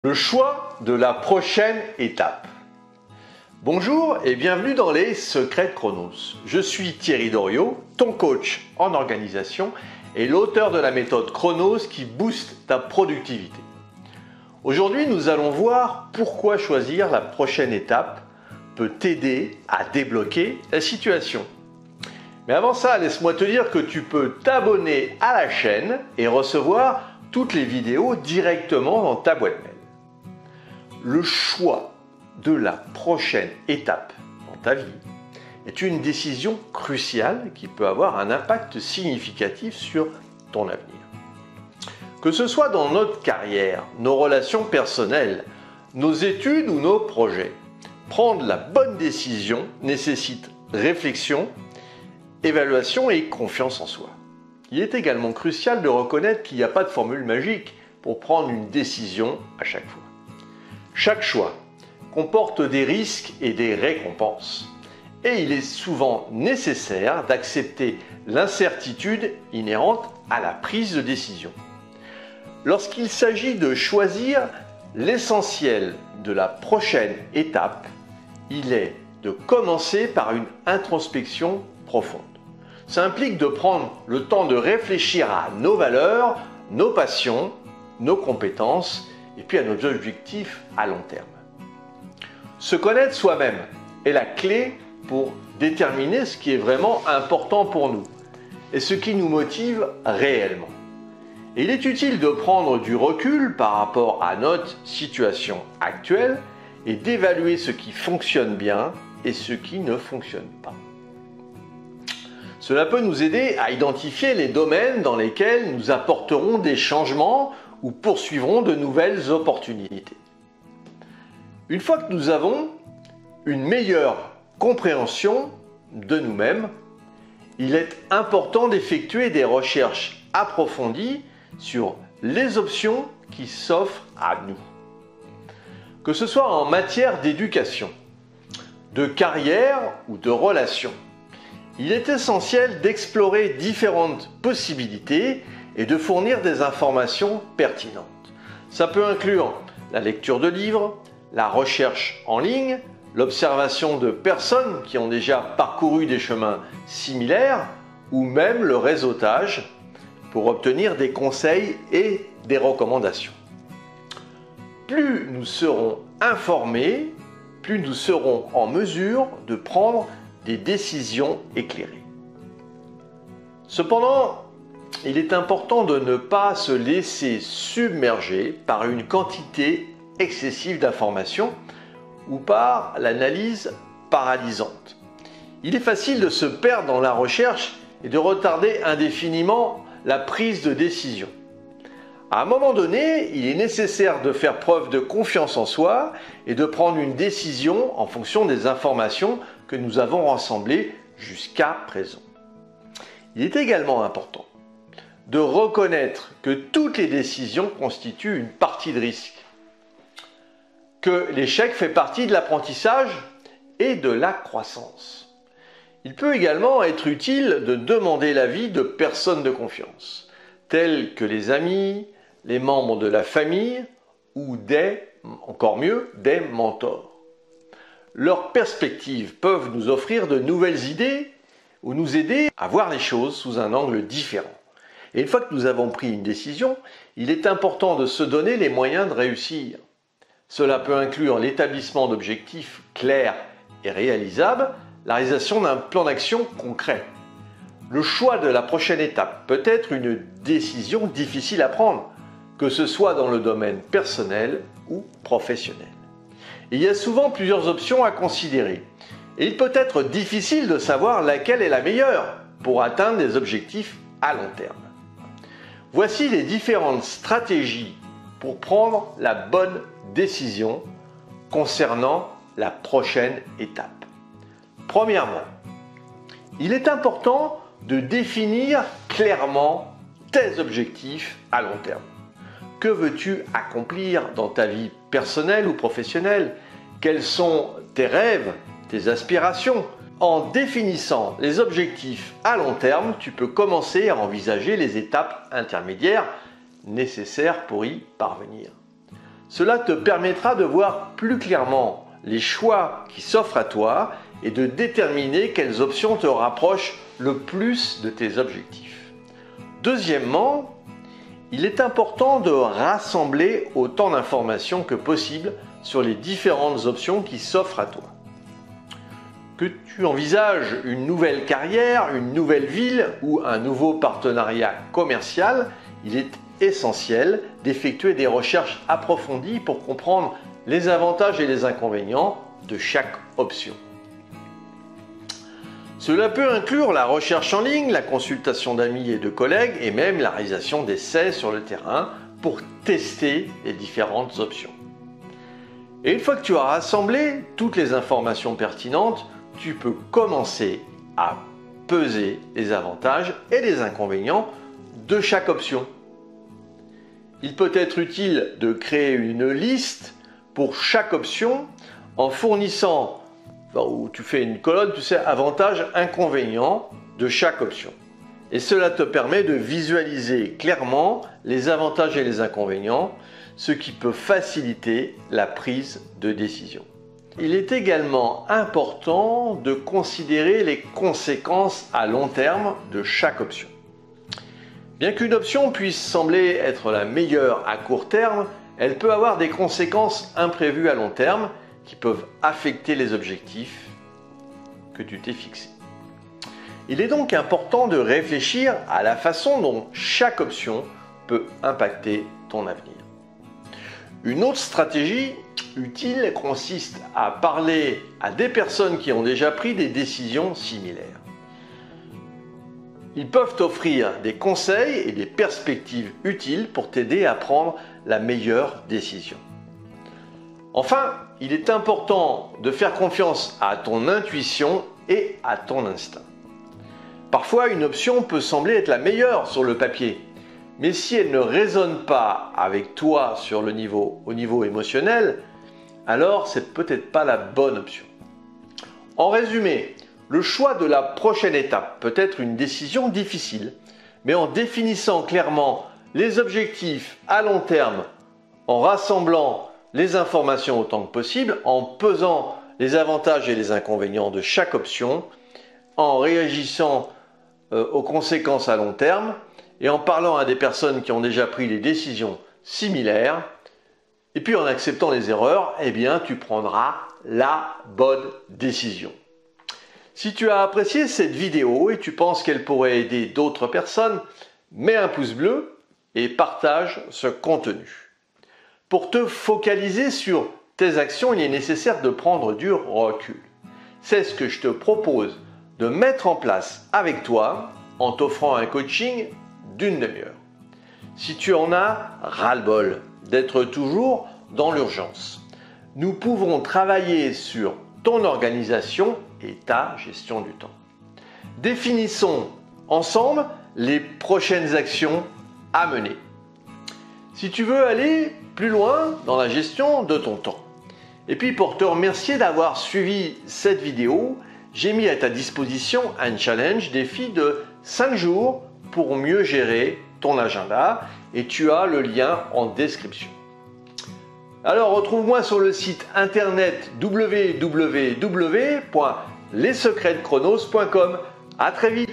Le choix de la prochaine étape. Bonjour et bienvenue dans les Secrets de Chronos. Je suis Thierry Doriot, ton coach en organisation et l'auteur de la méthode Chronos qui booste ta productivité. Aujourd'hui, nous allons voir pourquoi choisir la prochaine étape peut t'aider à débloquer la situation. Mais avant ça, laisse-moi te dire que tu peux t'abonner à la chaîne et recevoir toutes les vidéos directement dans ta boîte mail. Le choix de la prochaine étape dans ta vie est une décision cruciale qui peut avoir un impact significatif sur ton avenir. Que ce soit dans notre carrière, nos relations personnelles, nos études ou nos projets, prendre la bonne décision nécessite réflexion, évaluation et confiance en soi. Il est également crucial de reconnaître qu'il n'y a pas de formule magique pour prendre une décision à chaque fois. Chaque choix comporte des risques et des récompenses. Et il est souvent nécessaire d'accepter l'incertitude inhérente à la prise de décision. Lorsqu'il s'agit de choisir l'essentiel de la prochaine étape, il est de commencer par une introspection profonde. Ça implique de prendre le temps de réfléchir à nos valeurs, nos passions, nos compétences et puis à nos objectifs à long terme. Se connaître soi-même est la clé pour déterminer ce qui est vraiment important pour nous et ce qui nous motive réellement. Et il est utile de prendre du recul par rapport à notre situation actuelle et d'évaluer ce qui fonctionne bien et ce qui ne fonctionne pas. Cela peut nous aider à identifier les domaines dans lesquels nous apporterons des changements ou poursuivrons de nouvelles opportunités. Une fois que nous avons une meilleure compréhension de nous-mêmes, il est important d'effectuer des recherches approfondies sur les options qui s'offrent à nous. Que ce soit en matière d'éducation, de carrière ou de relations, il est essentiel d'explorer différentes possibilités et de fournir des informations pertinentes. Ça peut inclure la lecture de livres, la recherche en ligne, l'observation de personnes qui ont déjà parcouru des chemins similaires ou même le réseautage pour obtenir des conseils et des recommandations. Plus nous serons informés, plus nous serons en mesure de prendre des décisions éclairées. Cependant, il est important de ne pas se laisser submerger par une quantité excessive d'informations ou par l'analyse paralysante. Il est facile de se perdre dans la recherche et de retarder indéfiniment la prise de décision. À un moment donné, il est nécessaire de faire preuve de confiance en soi et de prendre une décision en fonction des informations que nous avons rassemblées jusqu'à présent. Il est également important de reconnaître que toutes les décisions constituent une partie de risque, que l'échec fait partie de l'apprentissage et de la croissance. Il peut également être utile de demander l'avis de personnes de confiance, telles que les amis, les membres de la famille ou encore mieux, des mentors. Leurs perspectives peuvent nous offrir de nouvelles idées ou nous aider à voir les choses sous un angle différent. Et une fois que nous avons pris une décision, il est important de se donner les moyens de réussir. Cela peut inclure l'établissement d'objectifs clairs et réalisables, la réalisation d'un plan d'action concret. Le choix de la prochaine étape peut être une décision difficile à prendre, que ce soit dans le domaine personnel ou professionnel. Il y a souvent plusieurs options à considérer et il peut être difficile de savoir laquelle est la meilleure pour atteindre des objectifs à long terme. Voici les différentes stratégies pour prendre la bonne décision concernant la prochaine étape. Premièrement, il est important de définir clairement tes objectifs à long terme. Que veux-tu accomplir dans ta vie personnelle ou professionnelle? Quels sont tes rêves, tes aspirations? En définissant les objectifs à long terme, tu peux commencer à envisager les étapes intermédiaires nécessaires pour y parvenir. Cela te permettra de voir plus clairement les choix qui s'offrent à toi et de déterminer quelles options te rapprochent le plus de tes objectifs. Deuxièmement, il est important de rassembler autant d'informations que possible sur les différentes options qui s'offrent à toi. Que tu envisages une nouvelle carrière, une nouvelle ville ou un nouveau partenariat commercial, il est essentiel d'effectuer des recherches approfondies pour comprendre les avantages et les inconvénients de chaque option. Cela peut inclure la recherche en ligne, la consultation d'amis et de collègues et même la réalisation d'essais sur le terrain pour tester les différentes options. Et une fois que tu as rassemblé toutes les informations pertinentes, tu peux commencer à peser les avantages et les inconvénients de chaque option. Il peut être utile de créer une liste pour chaque option en fournissant, où tu fais une colonne, tu sais, avantages, inconvénients de chaque option. Et cela te permet de visualiser clairement les avantages et les inconvénients, ce qui peut faciliter la prise de décision. Il est également important de considérer les conséquences à long terme de chaque option. Bien qu'une option puisse sembler être la meilleure à court terme, elle peut avoir des conséquences imprévues à long terme qui peuvent affecter les objectifs que tu t'es fixés. Il est donc important de réfléchir à la façon dont chaque option peut impacter ton avenir. Une autre stratégie utile consiste à parler à des personnes qui ont déjà pris des décisions similaires. Ils peuvent t'offrir des conseils et des perspectives utiles pour t'aider à prendre la meilleure décision. Enfin, il est important de faire confiance à ton intuition et à ton instinct. Parfois, une option peut sembler être la meilleure sur le papier, mais si elle ne résonne pas avec toi au niveau émotionnel, alors c'est peut-être pas la bonne option. En résumé, le choix de la prochaine étape peut être une décision difficile, mais en définissant clairement les objectifs à long terme, en rassemblant les informations autant que possible, en pesant les avantages et les inconvénients de chaque option, en réagissant aux conséquences à long terme et en parlant à des personnes qui ont déjà pris des décisions similaires, et puis en acceptant les erreurs, eh bien tu prendras la bonne décision. Si tu as apprécié cette vidéo et tu penses qu'elle pourrait aider d'autres personnes, mets un pouce bleu et partage ce contenu. Pour te focaliser sur tes actions, il est nécessaire de prendre du recul. C'est ce que je te propose de mettre en place avec toi en t'offrant un coaching d'une demi-heure. Si tu en as ras-le-bol d'être toujours dans l'urgence, nous pouvons travailler sur ton organisation et ta gestion du temps. Définissons ensemble les prochaines actions à mener. Si tu veux aller plus loin dans la gestion de ton temps. Et puis pour te remercier d'avoir suivi cette vidéo, j'ai mis à ta disposition un challenge défi de 5 jours pour mieux gérer ton agenda et tu as le lien en description. Alors retrouve-moi sur le site internet www.lessecretsdechronos.com. À très vite.